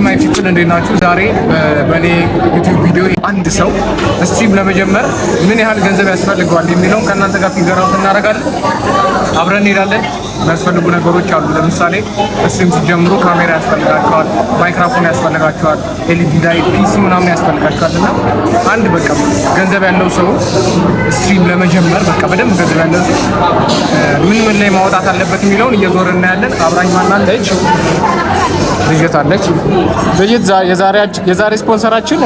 ማይ ፒፕል እንዴት ናችሁ? ዛሬ በኔ ዩቲዩብ ቪዲዮ አንድ ሰው ስትሪም ለመጀመር ምን ያህል ገንዘብ ያስፈልገዋል የሚለውን ከእናንተ ጋር ፊገር አውት እናደርጋለን። አብረን እንሄዳለን። የሚያስፈልጉ ነገሮች አሉ። ለምሳሌ ስትሪም ሲጀምሩ ካሜራ ያስፈልጋቸዋል፣ ማይክሮፎን ያስፈልጋቸዋል፣ ኤልኢዲ ላይት፣ ፒሲ ምናምን ያስፈልጋቸዋል። እና አንድ በቃ ገንዘብ ያለው ሰው ስትሪም ለመጀመር በቃ በደንብ ገንዘብ ያለው ሰው ምን ላይ ማውጣት አለበት የሚለውን እየዞርን እናያለን። አብራኝ ማናለች ልጅት አለች። ልጅት የዛሬ ስፖንሰራችን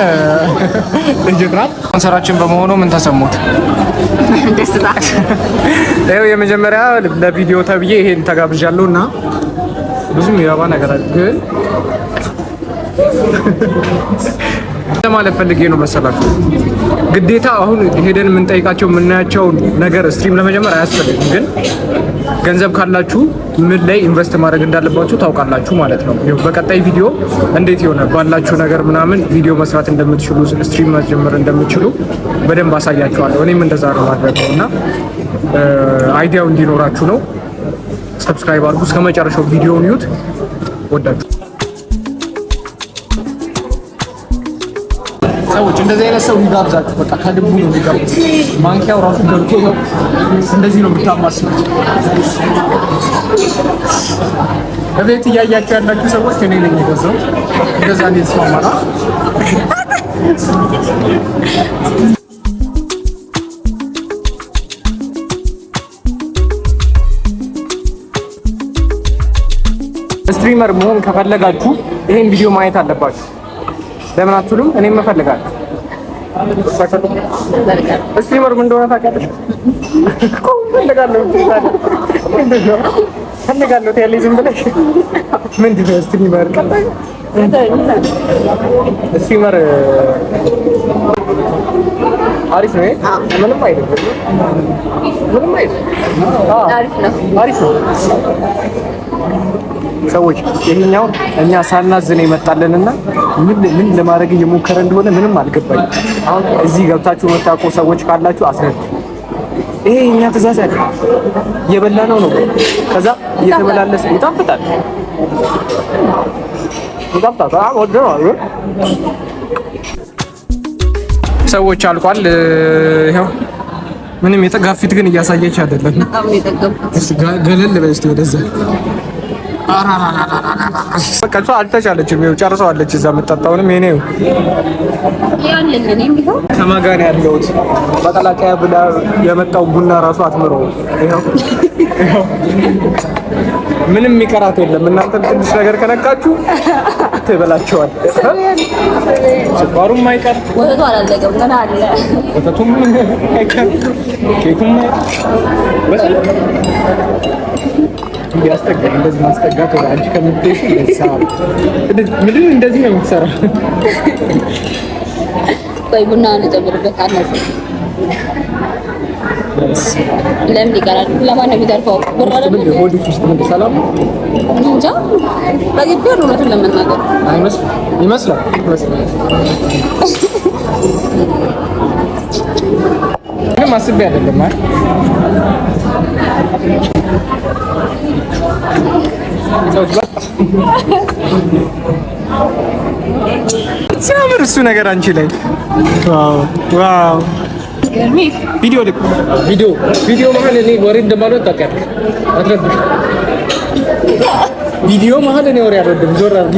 ልጅት ናት። ስፖንሰራችን በመሆኑ ምን ተሰሙት? ደስታ። ይኸው የመጀመሪያ ለቪዲዮ ተብዬ ይሄን ተጋብዣለሁ እና ብዙም ያባ ነገር አለ ግን ለማለት ፈልጌ ነው መሰላችሁ። ግዴታ አሁን ሄደን የምንጠይቃቸው የምናያቸው ነገር ስትሪም ለመጀመር አያስፈልግም። ግን ገንዘብ ካላችሁ ምን ላይ ኢንቨስት ማድረግ እንዳለባችሁ ታውቃላችሁ ማለት ነው። በቀጣይ ቪዲዮ እንዴት የሆነ ባላችሁ ነገር ምናምን ቪዲዮ መስራት እንደምትችሉ ስትሪም መጀመር እንደምትችሉ በደንብ አሳያችኋለሁ። እኔም እንደዛ ነው ማድረግ እና አይዲያው እንዲኖራችሁ ነው። ሰብስክራይብ አድርጉ። እስከመጨረሻው ቪዲዮውን ይዩት። ወዳችሁ ሰዎች እንደዚህ አይነት ሰው ይጋብዛችሁ። በቃ ከልቡ ነው የሚጋብዝ። ማንኪያው ራሱ ገብቶ ነው እንደዚህ ነው የምታማስሉት። በቤት እያያችሁ ያላችሁ ሰዎች እኔ ነኝ የገዛው። እንደዛ ነው የተስማማና ስትሪመር መሆን ከፈለጋችሁ ይሄን ቪዲዮ ማየት አለባችሁ። ለምን አትሉም? እኔም እፈልጋለሁ። ስትሪመር ምን እንደሆነ ታውቂያለሽ? እፈልጋለሁ ትያለሽ ዝም ብለሽ። ምንድን ነው ስትሪመር? ስትሪመር አሪፍ ነው። ምንም አይደለም። አሪፍ ነው። ሰዎች ይሄኛው እኛ ሳናዝን የመጣልንና ምን ለማድረግ እየሞከረ እንደሆነ ምንም አልገባኝ። አሁን እዚህ ገብታችሁ መጣቆ ሰዎች ካላችሁ አስረዱ። ይሄ እኛ ትእዛዝ አይደል፣ እየበላነው ነው። ከዛ እየተመላለሰ ይጣፍጣል። ሰዎች አልቋል። ይሄው ምንም የተጋፊት ግን እያሳየች አይደለም። ገለል በል እስቲ ወደዛ። በቃ እሷ አልተቻለችም። ይኸው ጨርሰዋለች። እዛ የምጠጣውንም የኔው ከማን ጋር ነው ያለሁት? መቀላቀያ ብላ የመጣው ቡና ራሱ አትምረው። ይኸው ምንም የሚቀራት የለም። እናንተም ትንሽ ነገር ከነካችሁ ትበላቸዋል። ስኳሩም አይቀር፣ ወተቱ አላለቀም ገና አለ። ወተቱም አይቀር፣ ኬኩም አይቀር። እንዲያስጠጋኝ እንደዚህ ማስጠጋት ወደ አንቺ ከምትሄጂ ለሳብ ምንድን እንደዚህ ነው የምትሰራው? ቆይ ቡና እንጨምርበት። አነሰ ለምን ይቀራል? ለማን ነው የሚተርፈው? ሆድሽ ውስጥ ምን ሰላም እንጃ። በግቢ ነው እውነቱን ለመናገር ይመስላል። ምንም አስቤ አይደለም አይደል? ሲያምር እሱ ነገር አንቺ ላይ ዋው ቪዲዮ መሀል እኔ ወሬ እንደማልወድ ታውቂያለሽ። አትረብሽ። ቪዲዮ መሀል እኔ ወሬ አልወድም። ዞር አድርጊ።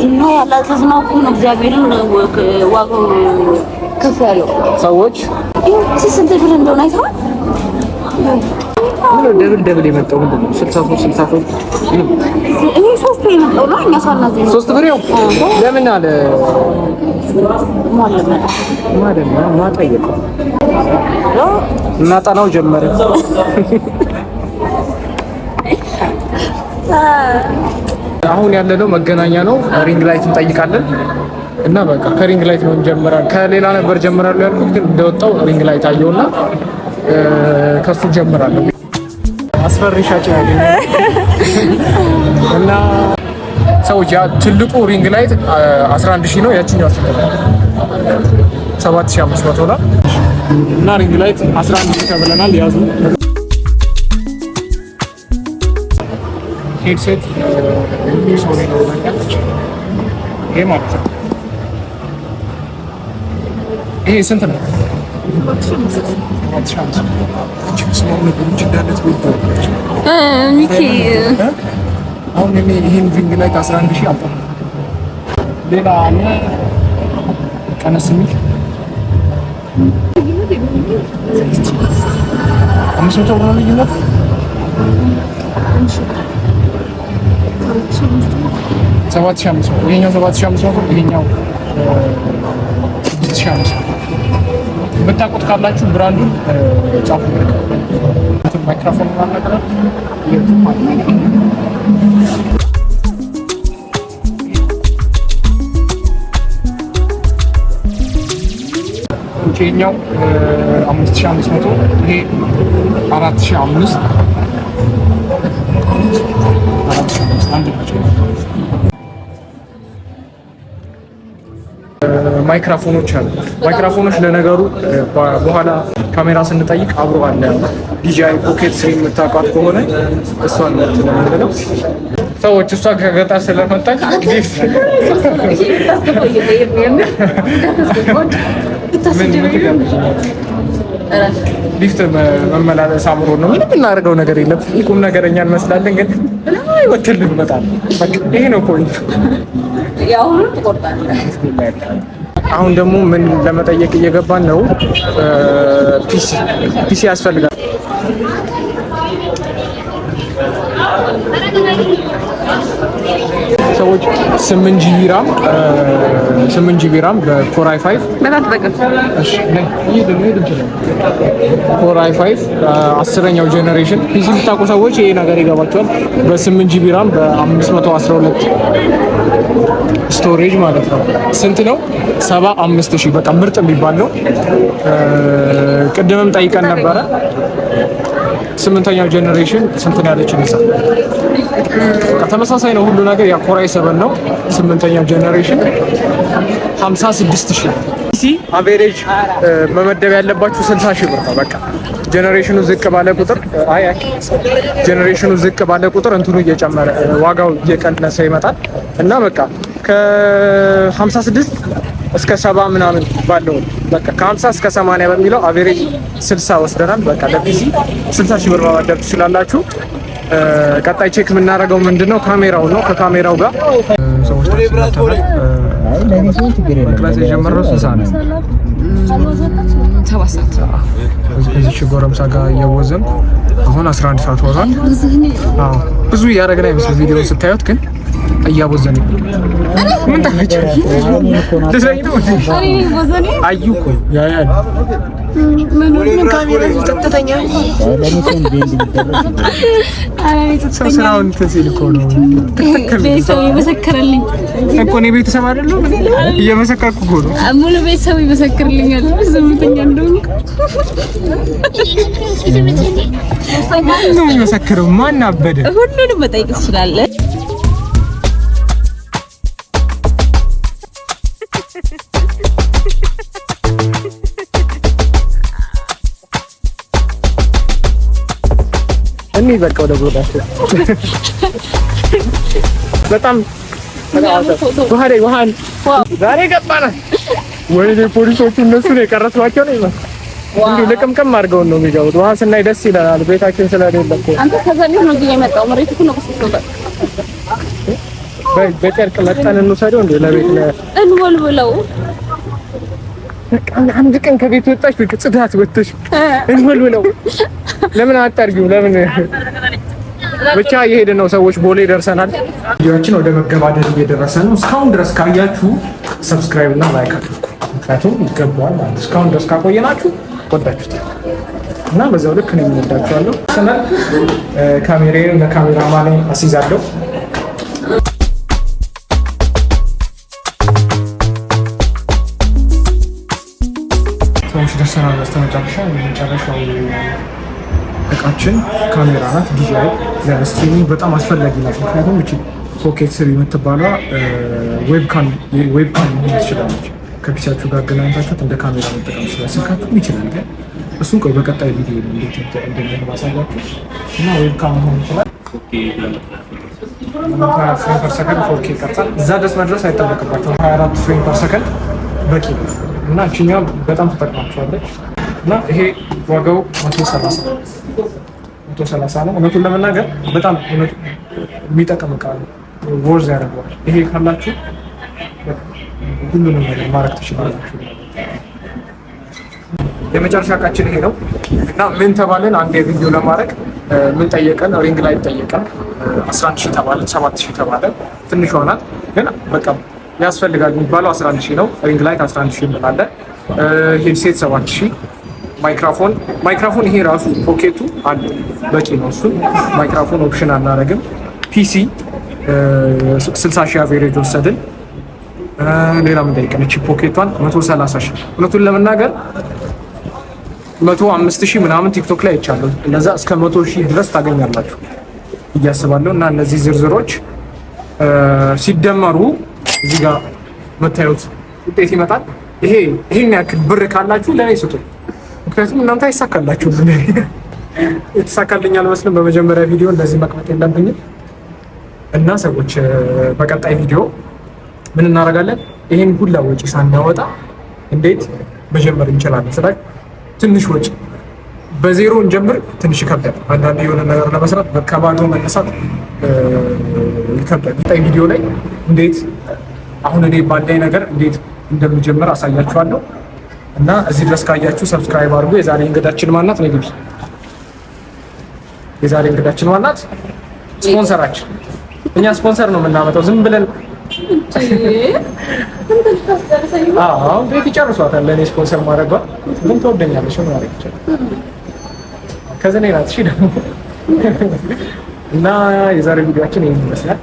እና ያላዘዝነው እኮ ነው እግዚአብሔርን ዋጋው ከፍ ያለው ሰዎች ስንት ብር እንደሆነ አይተዋል። ደብል የመጣው ምንድን ነው? 63 ይሄ 3 ብር የመጣው ነው። እኛ ሳናዘኝ 3 ብር ነው። ለምን አለ ማለት ነው ማጠየቀው እናጣናው ጀመረ። አሁን ያለነው መገናኛ ነው። ሪንግ ላይት እንጠይቃለን እና በቃ ከሪንግ ላይት ነው እንጀምራለን። ከሌላ ነበር ጀምራለሁ ያልኩት ግን እንደወጣው ሪንግ ላይት አየውና ከሱ ጀምራለሁ። አስፈሪ ሻጭ ያለ እና ሰዎች ያ ትልቁ ሪንግ ላይት 11000 ነው። ያቺኛው 7500 ነው እና ሪንግ ላይት 11000 ተብለናል። ያዙ ሄድሴት ሶሪ ነው ይሄ ማለት ነው። ይሄ ስንት ነው? አሁን ይሄን ሪንግ ላይት 11000 አጣ። ሌላ አለ ቀነስ የሚል 500 ብር ነው ልዩነት። 7500 ይሄኛው 7500 ይሄኛው 6500 የምታውቁት ካላችሁ ብራንዱን ጻፉ። ማይክሮፎን ማለት ነው። ይሄኛው 5500 ይሄ 4005 አንድ ነው። ማይክሮፎኖች አሉ። ማይክሮፎኖች ለነገሩ በኋላ ካሜራ ስንጠይቅ አብሮ አለ። ዲጂአይ ፖኬት 3 የምታውቋት ከሆነ እሷን ነው ለምንድነው ሰዎች እሷ ከገጠር ስለመጣች ሊፍት መመላለስ አምሮ ነው። ምንም እናደርገው ነገር የለም። ቁም ነገረኛ እንመስላለን፣ ግን አይ ወተል እንመጣለን። በቃ ይሄ ነው ፖይንት። አሁን ደግሞ ምን ለመጠየቅ እየገባን ነው። ፒሲ ያስፈልጋል። ሰዎች 8 ጂቢ ራም በኮር i5 ኮር i5 10ኛው ጄኔሬሽን ፒሲ የምታውቁ ሰዎች ይሄ ነገር ይገባቸዋል። በ8 ጂቢ ራም በ512 ስቶሬጅ ማለት ነው። ስንት ነው? 75000 በቃ ምርጥ የሚባል ነው። ቅድምም ጠይቀን ነበረ 8ኛው ጄኔሬሽን ስንት ነው ያለችን እዛ። በቃ ተመሳሳይ ነው ሁሉ ነገር። ያ ኮር i7 ነው 8ኛው ጄኔሬሽን 56000 ፒሲ አቬሬጅ መመደብ ያለባችሁ 60000 ብር ነው። በቃ ጄኔሬሽኑ ዝቅ ባለ ቁጥር ጄኔሬሽኑ ዝቅ ባለ ቁጥር እንትኑ እየጨመረ ዋጋው እየቀነሰ ይመጣል እና በቃ ከ56 እስከ 70 ምናምን ባለው በቃ ከ50 እስከ 80 በሚለው አቬሬጅ 60 ወስደናል። በቃ ለፒሲ 60000 ብር ማዋደር ትችላላችሁ። ቀጣይ ቼክ የምናደርገው ምንድነው ካሜራው ነው። ከካሜራው ጋር ሰዎች ተሰጥተዋል። መቅረጽ የጀመረው 6 ሰዓት ነው። 7 ሰዓት እዚህ ጎረምሳ ጋር እየወዘንኩ አሁን 11 ሰዓት ሆኗል። አዎ ብዙ እያደረግን አይመስልም ቪዲዮ ስታዩት፣ ግን እያወዘን ምን ታለች ለሰይ ነው አዩ እኮ ያያል ምን ካሜራ ተተተኛ ሰራውን ተሲል እኮ ነው ቤተሰብ ይመሰክርልኝ እኮ ነው። ቤተሰብ አይደለም እየመሰከርኩ እኮ ነው። ሙሉ ቤተሰብ ይመሰክርልኛል ዝምተኛ እንደሆነ ነው የሚመሰክረው። ማን አበደ? ሁሉንም መጠየቅ ትችላለህ። እኔ በቃ ወደ ጎዳቸው በጣም ዋሃን ዛሬ ገባና ወይኔ ፖሊሶቹ እነሱ ነው የቀረቷቸው ነው ይመስል እንዴ ለቀምቀም አድርገው ነው የሚገቡት። ውሃ ስናይ ደስ ይላል። ቤታችን ስለሌለ እኮ አንተ ከዛኔ ነው እዚህ የመጣው መሬት እኮ ነው ቆስቆጣ በጨርቅ መጣን እንውሰደው እንዴ ለቤት እንወልውለው። አንድ ቀን ከቤት ወጣሽ ጽዳት ወጥተሽ እንወልውለው። ለምን አጣርጊው? ለምን ብቻ እየሄድን ነው ሰዎች። ቦሌ ደርሰናል። ቪዲዮአችን ወደ መገባደድ እየደረሰ ነው። እስካሁን ድረስ ካያችሁ ሰብስክራይብ እና ላይክ አድርጉ፣ ምክንያቱም ይገባዋል ማለት። እስካሁን ድረስ ካቆየናችሁ ወዳችሁታል እና በዛው ልክ ነው የምወዳችኋለሁ። ሰናል ካሜራዬን ለካሜራማኔ አስይዛለሁ። ሰዎች ደርሰናል። መጨረሻው እቃችን ካሜራ ናት። ዲጂአይ ለስትሪሚንግ በጣም አስፈላጊ ናት። ምክንያቱም እቺ ፖኬት ስሪ የምትባለው ዌብካም ትችላለች። ከፒሲያችሁ ጋር አገናኝታችሁት እንደ ካሜራ መጠቀም ይችላል። ስልካችሁ ይችላል፣ ግን እሱን ቆይ በቀጣይ ቪዲዮ እንዴት እንደማሳያችሁ እና ዌብካም መሆን ይችላል። ፍሬም ፐር ሰከንድ 4K ይቀርጻል። እዛ ድረስ መድረስ አይጠበቅባቸውም። 24 ፍሬም ፐር ሰከንድ በቂ ነው እና እችኛው በጣም ተጠቅማችኋለች እና ይሄ ዋጋው 130 ነው። እውነቱን ለመናገር በጣም የሚጠቅም እቃ ነው። ወርዝ ያደርገዋል። ይሄ ካላችሁ ሁሉንም ነገር ማድረግ ትችላላችሁ። የመጨረሻ እቃችን ይሄ ነው እና ምን ተባለን አንድ ቪዲዮ ለማድረግ ምን ጠየቀን? ሪንግ ላይት ጠየቀን። 11000 ተባለ፣ 7000 ተባለ። ትንሽ ሆናት ግን በቃ ያስፈልጋል የሚባለው 11000 ነው። ሪንግ ላይት 11000 እንላለን። ሄድሴት 7000፣ ማይክሮፎን ይሄ ራሱ ፖኬቱ አለ በቂ ነው። እሱን ማይክሮፎን ኦፕሽን አናደርግም። ፒሲ 60000 አቬሬጅ ወሰድን። ሌላ ምን ጠይቀን? እቺ ፖኬቷን 130000። እውነቱን ለመናገር 105000 ምናምን ቲክቶክ ላይ አይቻለሁ። እነዛ እስከ 100000 ድረስ ታገኛላችሁ እያስባለሁ። እና እነዚህ ዝርዝሮች ሲደመሩ እዚህ ጋር መታየት ውጤት ይመጣል። ይሄን ያክል ብር ካላችሁ ለኔ ስጡ፣ ምክንያቱም እናንተ አይሳካላችሁ። የተሳካልኝ አልመስልም። በመጀመሪያ ቪዲዮ እንደዚህ መቅመጥ የለብኝም እና ሰዎች በቀጣይ ቪዲዮ ምን እናደርጋለን? ይሄን ሁላ ወጪ ሳናወጣ እንዴት መጀመር እንችላለን? ስላችሁ ትንሽ ወጪ በዜሮ እንጀምር። ትንሽ ይከብዳል። አንዳንድ የሆነ ነገር ለመስራት ከባዶ መነሳት ይከብዳል። ቀጣይ ቪዲዮ ላይ እንዴት አሁን እኔ ባለኝ ነገር እንዴት እንደምጀምር አሳያችኋለሁ እና እዚህ ድረስ ካያችሁ ሰብስክራይብ አድርጉ። የዛሬ እንግዳችን ማናት? ነው ግቢ። የዛሬ እንግዳችን ማናት? ስፖንሰራችን። እኛ ስፖንሰር ነው የምናመጣው ዝም ብለን። አዎ ቤት ይጨርሷታል። ለእኔ ስፖንሰር ማድረጓ ምን ትወደኛለሽ? ምን ማድረግ ይችላል? ከዚህ ላይ ናት። እሺ ደግሞ እና የዛሬ ቪዲዮአችን ይሄን ይመስላል።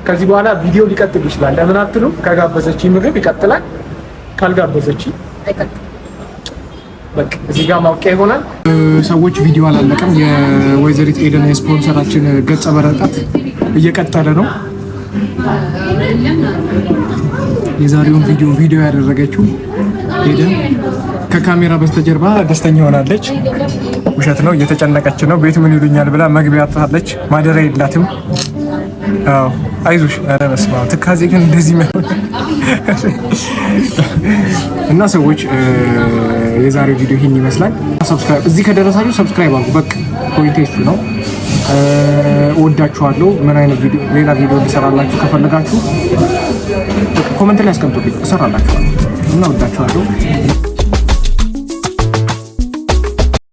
ከዚህ በኋላ ቪዲዮ ሊቀጥል ይችላል። ለምን አትሉ? ከጋበዘች ምግብ ይቀጥላል፣ ካልጋበዘች አይቀጥልም። በቃ እዚህ ጋር ማውቂያ ይሆናል። ሰዎች ቪዲዮ አላለቀም። የወይዘሪት ኤደን የስፖንሰራችን ገጸ በረከት እየቀጠለ ነው። የዛሬውን ቪዲዮ ያደረገችው ኤደን ከካሜራ በስተጀርባ ደስተኛ ሆናለች። ውሸት ነው፣ እየተጨነቀች ነው። ቤት ምን ይሉኛል ብላ መግቢያ አጥታለች። ማደሪያ የላትም። አዎ አይዞሽ። ኧረ በስመ አብ ትካዜ ግን እንደዚህ ነው። እና ሰዎች የዛሬው ቪዲዮ ይሄን ይመስላል። ሰብስክራይብ እዚህ ከደረሳችሁ ሰብስክራይብ አድርጉ። በቃ ፖይንት እሱ ነው። ወዳችኋለሁ። ምን አይነት ቪዲዮ ሌላ ቪዲዮ እንዲሰራላችሁ ከፈለጋችሁ ኮሜንት ላይ አስቀምጡልኝ፣ እሰራላችኋለሁ። እና ወዳችኋለሁ።